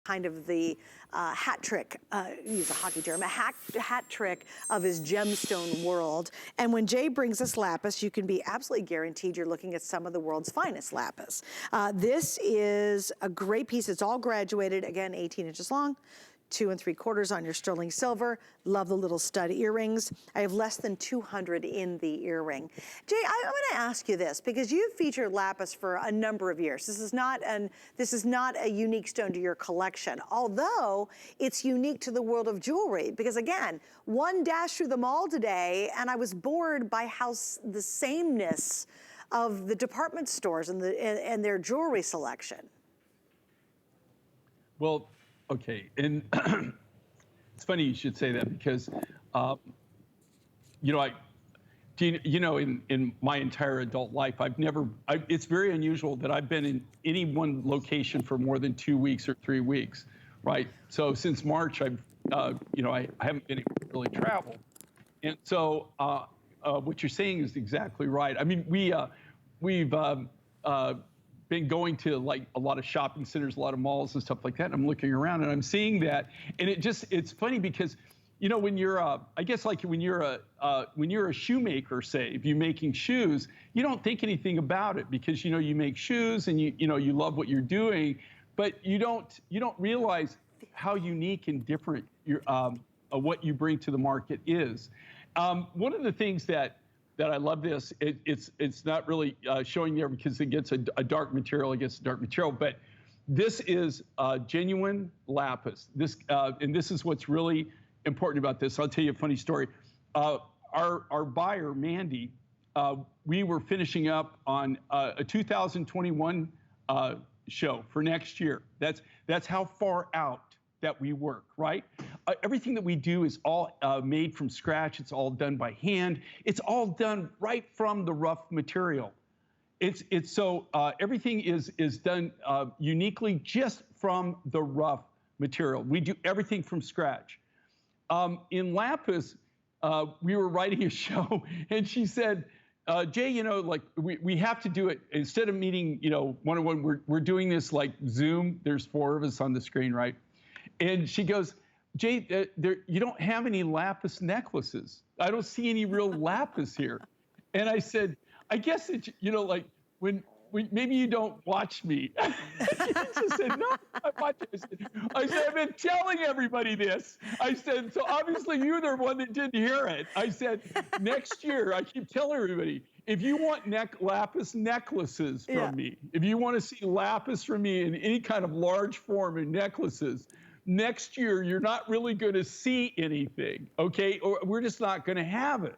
kind of the hat trick, use a hockey term, a hat trick of his gemstone world. And when Jay brings us lapis, you can be absolutely guaranteed you're looking at some of the world's finest lapis. This is a great piece. It's all graduated, again, 18 inches long. 2 3/4 on your sterling silver. Love the little stud earrings. I have less than 200 in the earring. Jay, I'm gonna ask you this, because you've featured lapis for a number of years. This is not a unique stone to your collection, although it's unique to the world of jewelry, because again, one dashed through the mall today and I was bored by how the sameness of the department stores and their jewelry selection. Well, okay, and it's funny you should say that, because, you know, in my entire adult life, it's very unusual that I've been in any one location for more than 2 weeks or 3 weeks, right? So since March, I haven't been able to really travel. And so what you're saying is exactly right. I mean, we've been going to like a lot of shopping centers, a lot of malls and stuff like that. And I'm looking around and I'm seeing that. And it's funny because, you know, when you're, I guess like when you're a shoemaker, say, if you're making shoes, you don't think anything about it because, you know, you make shoes and you love what you're doing, but you don't realize how unique and different what you bring to the market is. One of the things that I love this. It's not really showing there because it gets a dark material against a dark material, but this is genuine lapis. And this is what's really important about this. I'll tell you a funny story. Our buyer, Mandy, we were finishing up on a 2021 show for next year. That's how far out that we work, right? Everything that we do is all made from scratch. It's all done by hand. It's all done right from the rough material. So everything is done uniquely just from the rough material. We do everything from scratch. In Lapis, we were writing a show, and she said, Jay, you know, like we have to do it instead of meeting, you know, one-on-one. We're doing this like Zoom. There's 4 of us on the screen, right? And she goes, Jay, you don't have any lapis necklaces. I don't see any real lapis here. And I said, I guess it's, you know, like when maybe you don't watch me. She just said, no, I watch you. I said, I've been telling everybody this. I said, so obviously you're the one that didn't hear it. I said, next year, I keep telling everybody, if you want lapis necklaces from me, if you want to see lapis from me in any kind of large form in necklaces, next year, you're not really going to see anything, okay? Or we're just not going to have it.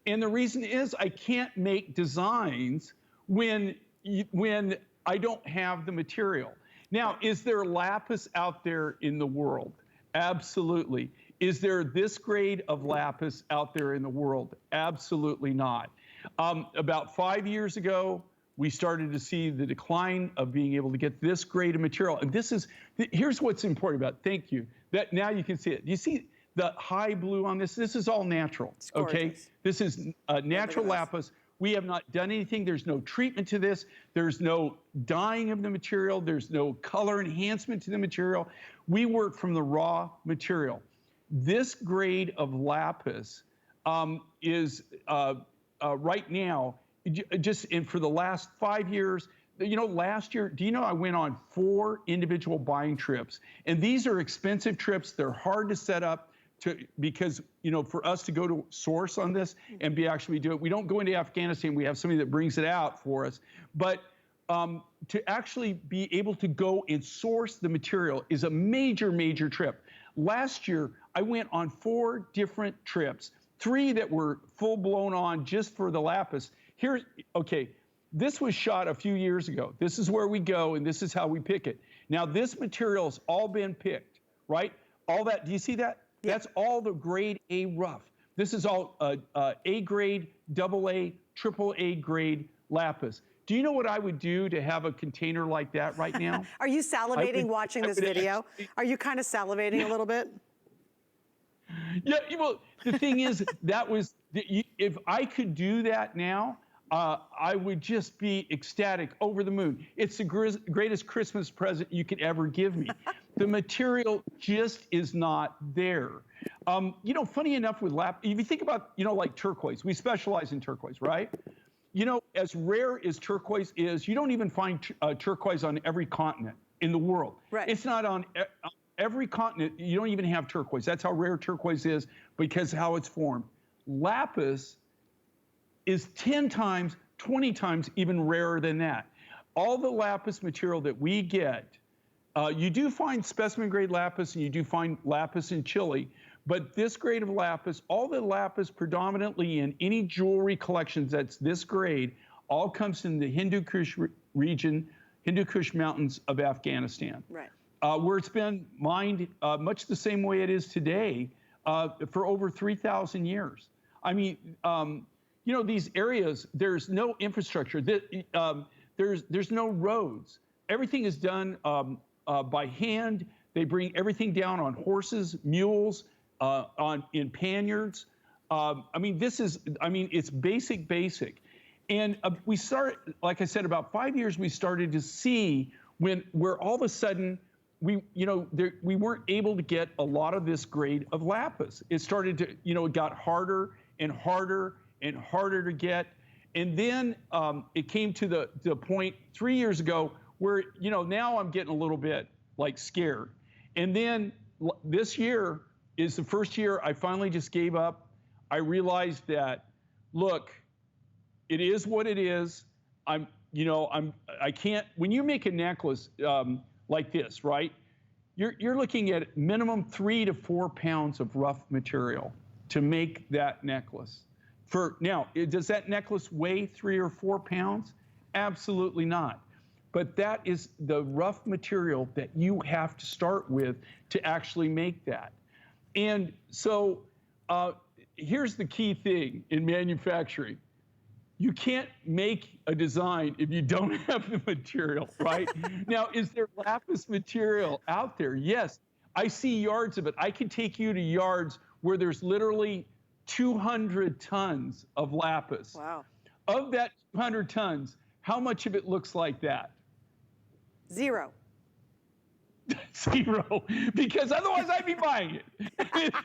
And the reason is I can't make designs when I don't have the material. Now, is there lapis out there in the world? Absolutely. Is there this grade of lapis out there in the world? Absolutely not. About 5 years ago, we started to see the decline of being able to get this grade of material. And here's what's important about it. Thank you. That now you can see it. You see the high blue on this? This is all natural, okay? This is natural lapis. We have not done anything. There's no treatment to this. There's no dyeing of the material. There's no color enhancement to the material. We work from the raw material. This grade of lapis is right now, and for the last 5 years, you know, last year, do you know I went on 4 individual buying trips? And these are expensive trips. They're hard to set up because, you know, for us to go to source on this and actually do it, we don't go into Afghanistan. We have somebody that brings it out for us. But to actually be able to go and source the material is a major, major trip. Last year, I went on 4 different trips, 3 that were full blown on just for the lapis. Okay, this was shot a few years ago. This is where we go, and this is how we pick it. Now, this material's all been picked, right? All that, do you see that? Yeah. That's all the grade A rough. This is all A grade, AA, AAA grade lapis. Do you know what I would do to have a container like that right now? Are you salivating watching this video? Are you kind of salivating a little bit? Yeah, well, the thing is, if I could do that now, I would just be ecstatic, over the moon. It's the greatest Christmas present you could ever give me. The material just is not there. You know, funny enough with if you think about, you know, like turquoise, we specialize in turquoise, right? You know, as rare as turquoise is, you don't even find turquoise on every continent in the world. Right. It's not on every continent. You don't even have turquoise. That's how rare turquoise is, because how it's formed. Lapis is 10 times, 20 times even rarer than that. All the lapis material that we get, you do find specimen grade lapis and you do find lapis in Chile, but this grade of lapis, all the lapis predominantly in any jewelry collections that's this grade, all comes in the Hindu Kush region, Hindu Kush mountains of Afghanistan. Right. Where it's been mined much the same way it is today for over 3,000 years. I mean, you know, these areas, there's no infrastructure. There's no roads. Everything is done by hand. They bring everything down on horses, mules, in panniers. I mean, it's basic. And we started, like I said, about 5 years, we started to see where all of a sudden, we weren't able to get a lot of this grade of lapis. It started to, you know, it got harder and harder and harder to get. And then it came to the point 3 years ago where, you know, now I'm getting a little bit like scared. And then this year is the first year I finally just gave up. I realized that, look, it is what it is. I can't, when you make a necklace like this, right? You're looking at minimum 3 to 4 pounds of rough material to make that necklace. Now, does that necklace weigh 3 or 4 pounds? Absolutely not. But that is the rough material that you have to start with to actually make that. And so here's the key thing in manufacturing. You can't make a design if you don't have the material, right? Now, is there lapis material out there? Yes, I see yards of it. I can take you to yards where there's literally 200 tons of lapis. Wow. Of that 200 tons, how much of it looks like that? 0. 0, because otherwise I'd be buying it.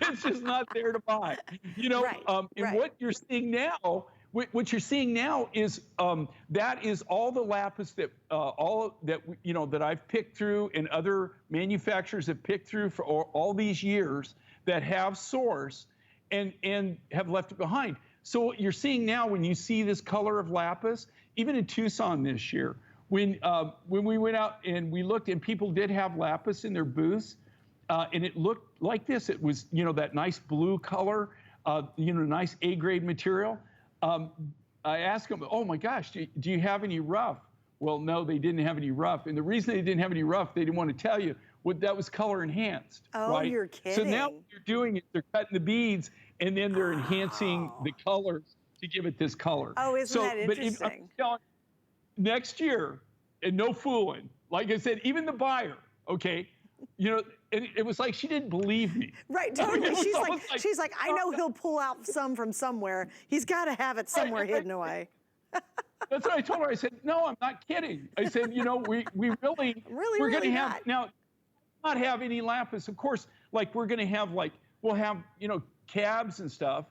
It's just not there to buy. You know, Right, and right. what you're seeing now, is that is all the lapis that that I've picked through and other manufacturers have picked through for all these years that have source and have left it behind. So what you're seeing now, when you see this color of lapis, even in Tucson this year, when we went out and we looked, and people did have lapis in their booths, and it looked like this. It was, you know, that nice blue color, nice A-grade material. I asked them, oh my gosh, do you have any rough? Well, no, they didn't have any rough. And the reason they didn't have any rough, they didn't want to tell you, that was color enhanced. Oh, right? you're kidding. So now what they're doing is they're cutting the beads and then they're enhancing the colors to give it this color. Oh, isn't that interesting? But next year, and no fooling, like I said, even the buyer, okay, you know, it was like she didn't believe me. Right, totally. She's like, I know he'll pull out some from somewhere. He's got to have it somewhere hidden away. That's what I told her. I said, no, I'm not kidding. I said, you know, we're going to have, now, not have any lapis. Of course, like we're going to have we'll have, you know, cabs and stuff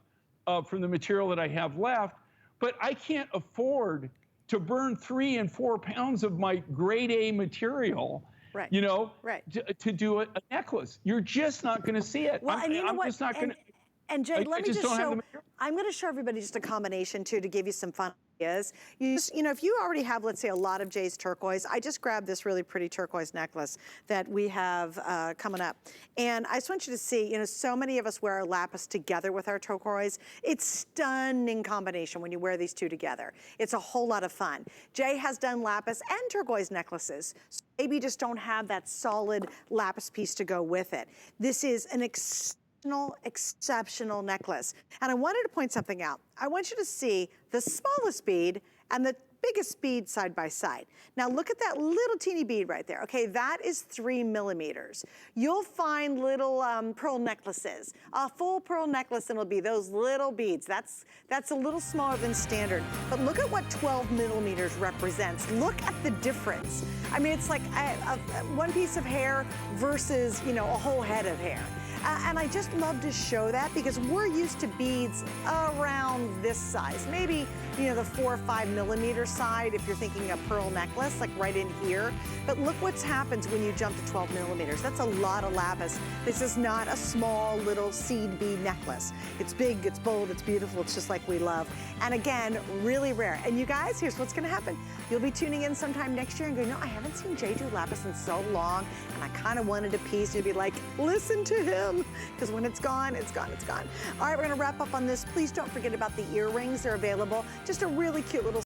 from the material that I have left, but I can't afford to burn 3 and 4 pounds of my grade A material. Right. You know, right. to do a necklace. You're just not going to see it. Well, and you know what? Just not going to. And Jay, let me just show. I'm going to show everybody just a combination too to give you some fun ideas. You know, if you already have, let's say, a lot of Jay's turquoise, I just grabbed this really pretty turquoise necklace that we have coming up, and I just want you to see. You know, so many of us wear our lapis together with our turquoise. It's stunning combination when you wear these two together. It's a whole lot of fun. Jay has done lapis and turquoise necklaces. So maybe you just don't have that solid lapis piece to go with it. This is an exceptional necklace. And I wanted to point something out. I want you to see the smallest bead and the biggest bead side by side. Now look at that little teeny bead right there. Okay, that is 3 millimeters. You'll find little pearl necklaces. A full pearl necklace, and it'll be those little beads. That's a little smaller than standard. But look at what 12 millimeters represents. Look at the difference. I mean, it's like one piece of hair versus, you know, a whole head of hair. And I just love to show that because we're used to beads around this size. Maybe, you know, the 4 or 5 millimeter side if you're thinking a pearl necklace, like right in here. But look what happens when you jump to 12 millimeters. That's a lot of lapis. This is not a small little seed bead necklace. It's big, it's bold, it's beautiful, it's just like we love. And again, really rare. And you guys, here's what's gonna happen. You'll be tuning in sometime next year and go, no, I haven't seen Jay do lapis in so long, and I kind of wanted a piece. You'll be like, listen to him, because when it's gone, it's gone, it's gone. All right, we're gonna wrap up on this. Please don't forget about the earrings. They're available. Just a really cute little